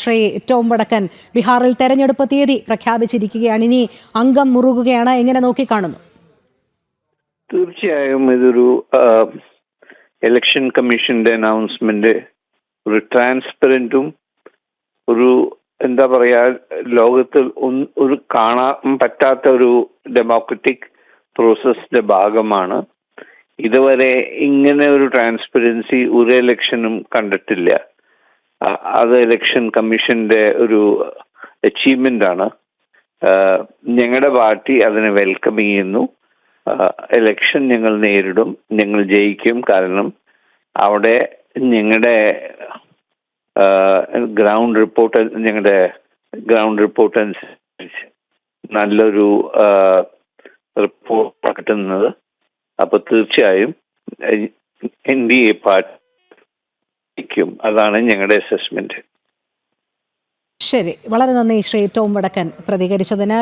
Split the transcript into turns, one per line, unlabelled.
Shri Tom വടക്കൻ. ബീഹാറിൽ തെരഞ്ഞെടുപ്പ് തീയതി പ്രഖ്യാപിച്ചിരിക്കുകയാണ്. ഇനി അംഗം മുറുകുകയാണ്. എങ്ങനെ നോക്കിക്കാണുന്നു?
തീർച്ചയായും ഇതൊരു ഇലക്ഷൻ കമ്മീഷന്റെ അനൗൺസ്മെന്റ് ഒരു ട്രാൻസ്പെറന്റും ഒരു എന്താ പറയാ ലോകത്തിൽ ഒരു കാണാൻ പറ്റാത്ത ഒരു ഡെമോക്രറ്റിക് പ്രോസസിന്റെ ഭാഗമാണ്. ഇതുവരെ ഇങ്ങനെ ഒരു ട്രാൻസ്പെറൻസി ഒരു ഇലക്ഷനും കണ്ടിട്ടില്ല. അത് ഇലക്ഷൻ കമ്മീഷന്റെ ഒരു അച്ചീവ്മെന്റ് ആണ്. ഞങ്ങളുടെ പാർട്ടി അതിനെ വെൽക്കം ചെയ്യുന്നു. ഇലക്ഷൻ ഞങ്ങൾ നേരിടും, ഞങ്ങൾ ജയിക്കും. കാരണം അവിടെ ഞങ്ങളുടെ ഗ്രൗണ്ട് റിപ്പോർട്ട് അനുസരിച്ച് നല്ലൊരു റിപ്പോർട്ട് കിട്ടുന്നത്. അപ്പൊ തീർച്ചയായും NDA പാർട്ടിക്കും. അതാണ് ഞങ്ങളുടെ അസസ്മെന്റ്.
ശരി, വളരെ നന്ദി ശ്രീ ടോം വടക്കൻ പ്രതികരിച്ചതിന്.